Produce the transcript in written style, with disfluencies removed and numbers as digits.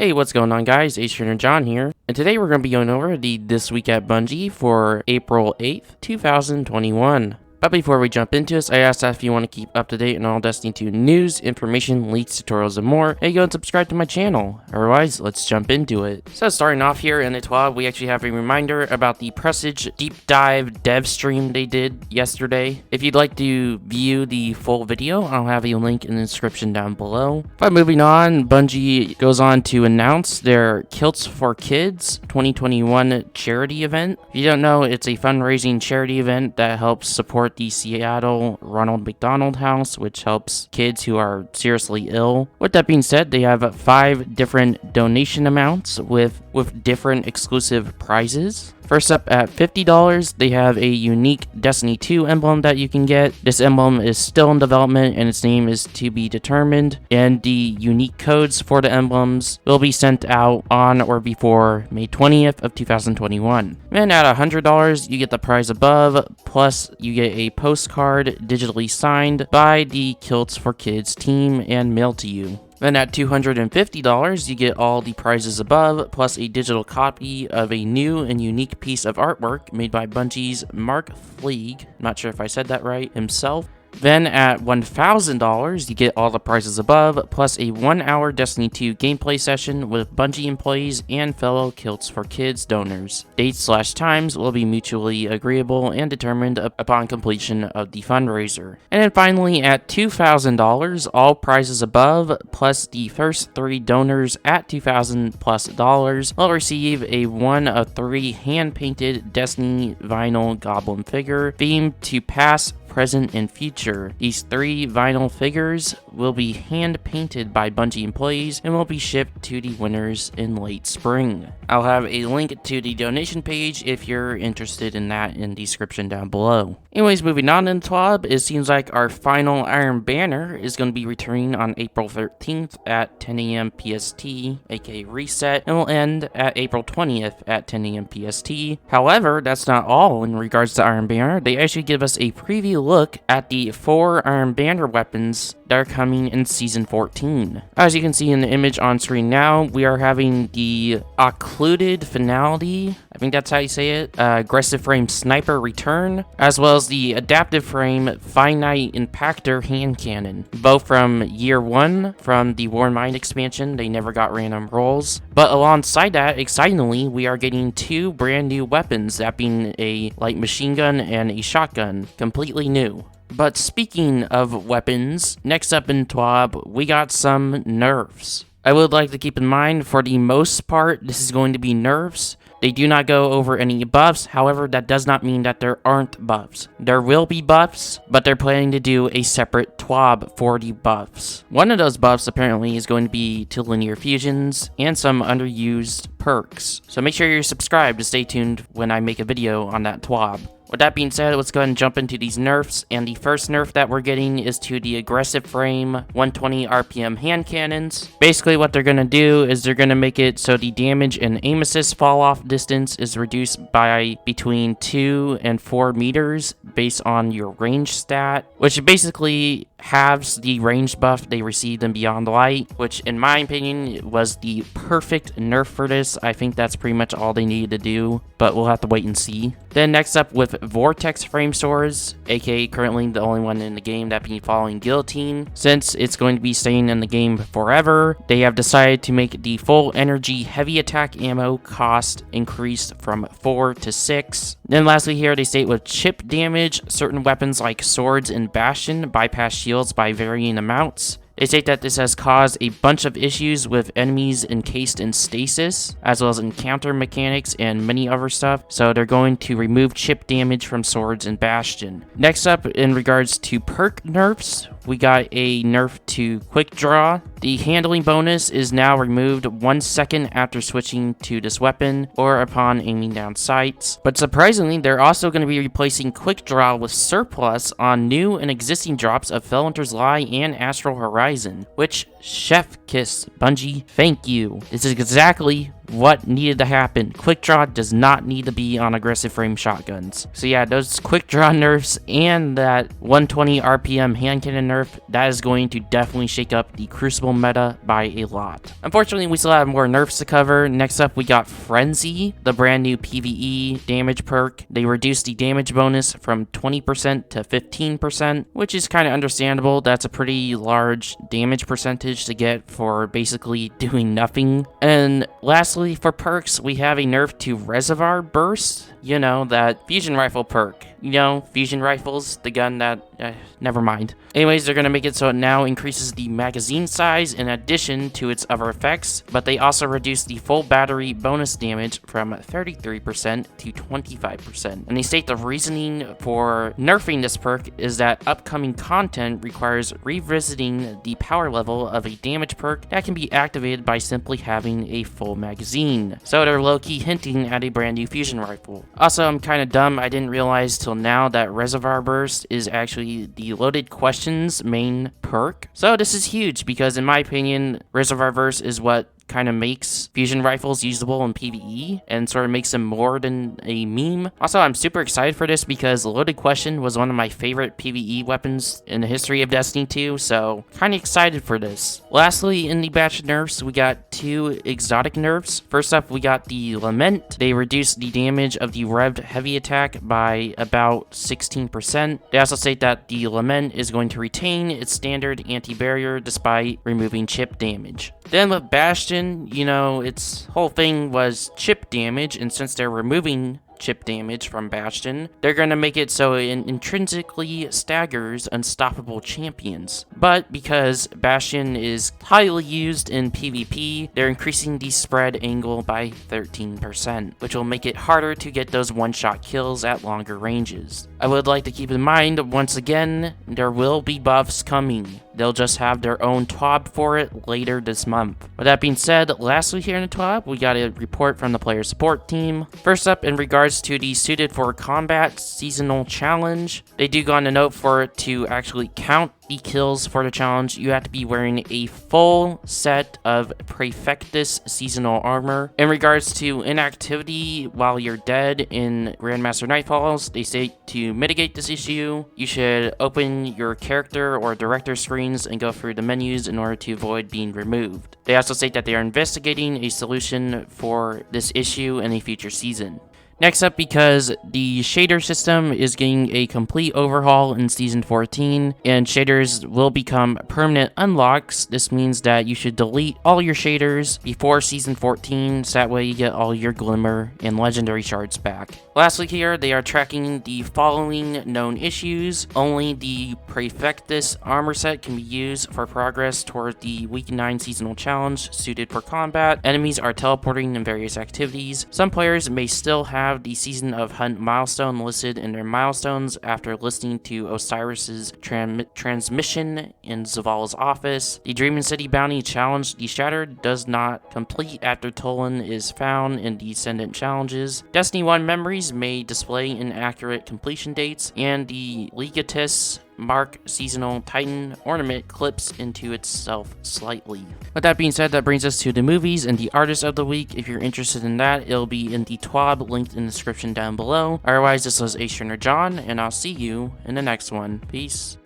Hey, what's going on, guys? Ace John here, and today we're going to be going over the This Week at Bungie for April 8th, 2021. But before we jump into this, I asked that if you want to keep up to date on all Destiny 2 news, information, leaks, tutorials, and more, hey, go and subscribe to my channel. Otherwise, let's jump into it. So starting off here in the TWAB, we actually have a reminder about the Presage Deep Dive dev stream they did yesterday. If you'd like to view the full video, I'll have a link in the description down below. But moving on, Bungie goes on to announce their Kilts for Kids 2021 charity event. If you don't know, it's a fundraising charity event that helps support the Seattle Ronald McDonald House, which helps kids who are seriously ill. With that being said, they have 5 different donation amounts with different exclusive prizes. First up, at $50, they have a unique Destiny 2 emblem that you can get. This emblem is still in development and its name is to be determined, and the unique codes for the emblems will be sent out on or before May 20th of 2021. And at $100, you get the prize above, plus you get a postcard digitally signed by the Kilts for Kids team and mailed to you. Then at $250, you get all the prizes above, plus a digital copy of a new and unique piece of artwork made by Bungie's Mark Fleeg, not sure if I said that right, himself. Then at $1,000, you get all the prizes above, plus a 1-hour Destiny 2 gameplay session with Bungie employees and fellow Kilts for Kids donors. Dates/times will be mutually agreeable and determined upon completion of the fundraiser. And then finally, at $2,000, all prizes above, plus the first 3 donors at $2,000+ will receive a 1 of 3 hand-painted Destiny vinyl goblin figure themed to past, present, and future. These 3 vinyl figures will be hand-painted by Bungie employees and will be shipped to the winners in late spring. I'll have a link to the donation page if you're interested in that in the description down below. Anyways, moving on in TWAB, it seems like our final Iron Banner is going to be returning on April 13th at 10 AM PST, aka Reset, and will end at April 20th at 10 AM PST. However, that's not all in regards to Iron Banner. They actually give us a preview look at the 4 Iron Banner weapons that are coming in Season 14. As you can see in the image on screen now, we are having the Occluded Finality, I think that's how you say it, Aggressive Frame Sniper Return, as well as the Adaptive Frame Finite Impactor Hand Cannon, both from Year 1 from the War Mind expansion. They never got random rolls. But alongside that, excitingly, we are getting 2 brand new weapons, that being a light machine gun and a shotgun, completely new. But speaking of weapons, next up in TWAB, we got some Nerfs. I would like to keep in mind, for the most part, this is going to be Nerfs. They do not go over any buffs. However, that does not mean that there aren't buffs. There will be buffs, but they're planning to do a separate TWAB for the buffs. One of those buffs apparently is going to be to linear fusions and some underused perks. So make sure you're subscribed to stay tuned when I make a video on that TWAB. With that being said, let's go ahead and jump into these nerfs, and the first nerf that we're getting is to the Aggressive Frame 120 RPM hand cannons. Basically what they're going to do is they're going to make it so the damage and aim assist fall off distance is reduced by between 2 and 4 meters based on your range stat, which basically halves the range buff they received in Beyond Light, which in my opinion was the perfect nerf for this. I think that's pretty much all they needed to do, but we'll have to wait and see. Then next up with Vortex Frame Swords, aka currently the only one in the game that being following Guillotine. Since it's going to be staying in the game forever, they have decided to make the full energy heavy attack ammo cost increased from 4 to 6. Then lastly here, they state with chip damage, certain weapons like swords and bastion bypass shields by varying amounts. They state that this has caused a bunch of issues with enemies encased in stasis, as well as encounter mechanics and many other stuff, so they're going to remove chip damage from swords and bastion. Next up, in regards to perk nerfs, we got a nerf to Quick Draw. The handling bonus is now removed 1 second after switching to this weapon or upon aiming down sights. But surprisingly, they're also going to be replacing Quick Draw with surplus on new and existing drops of Felwinters Lie and Astral Horizon, which chef kiss Bungie, thank you. This is exactly what needed to happen. Quick draw does not need to be on aggressive frame shotguns. So yeah, those quick draw nerfs and that 120 RPM hand cannon nerf, that is going to definitely shake up the Crucible meta by a lot. Unfortunately, we still have more nerfs to cover. Next up, we got Frenzy, the brand new PvE damage perk. They reduced the damage bonus from 20% to 15%, which is kind of understandable. That's a pretty large damage percentage to get for basically doing nothing. And lastly, for perks, we have a nerf to Reservoir Burst. You know, that fusion rifle perk. You know, fusion rifles, the gun that... never mind. Anyways, they're going to make it so it now increases the magazine size in addition to its other effects, but they also reduce the full battery bonus damage from 33% to 25%. And they state the reasoning for nerfing this perk is that upcoming content requires revisiting the power level of a damage perk that can be activated by simply having a full magazine. So they're low-key hinting at a brand new fusion rifle. Also, I'm kind of dumb. I didn't realize till now that Reservoir Burst is actually the Loaded Questions main perk. So this is huge because in my opinion, Reservoir Burst is what kind of makes fusion rifles usable in PvE and sort of makes them more than a meme. Also, I'm super excited for this because Loaded Question was one of my favorite PvE weapons in the history of Destiny 2, so kind of excited for this. Lastly, in the batch of nerfs, we got two exotic nerfs. First up, we got the Lament. They reduced the damage of the revved heavy attack by about 16%. They also state that the Lament is going to retain its standard anti-barrier despite removing chip damage. Then with Bastion, you know, its whole thing was chip damage, and since they're removing chip damage from Bastion, they're going to make it so it intrinsically staggers unstoppable champions. But because Bastion is highly used in PvP, they're increasing the spread angle by 13%, which will make it harder to get those one-shot kills at longer ranges. I would like to keep in mind, once again, there will be buffs coming. They'll just have their own TWAB for it later this month. With that being said, lastly here in the TWAB, we got a report from the player support team. First up, in regards to the Suited for Combat seasonal challenge, they do go on to note for it to actually count the kills for the challenge, you have to be wearing a full set of Praefectus seasonal armor. In regards to inactivity while you're dead in Grandmaster Nightfalls, they say to mitigate this issue, you should open your character or director screens and go through the menus in order to avoid being removed. They also state that they are investigating a solution for this issue in a future season. Next up, because the shader system is getting a complete overhaul in Season 14, and shaders will become permanent unlocks, this means that you should delete all your shaders before Season 14, so that way you get all your Glimmer and Legendary shards back. Lastly here, they are tracking the following known issues. Only the Praefectus armor set can be used for progress toward the Week 9 Seasonal Challenge Suited for Combat. Enemies are teleporting in various activities. Some players may still have the Season of Hunt milestone listed in their milestones after listening to Osiris's transmission in Zavala's office. The Dreaming City Bounty Challenge, The Shattered, does not complete after Tolan is found in Descendant challenges. Destiny 1 memories may display inaccurate completion dates, and the Legatus Mark Seasonal Titan ornament clips into itself slightly. With that being said, that brings us to the movies and the artist of the week. If you're interested in that, it'll be in the TWAB linked in the description down below. Otherwise, this was John, and I'll see you in the next one. Peace.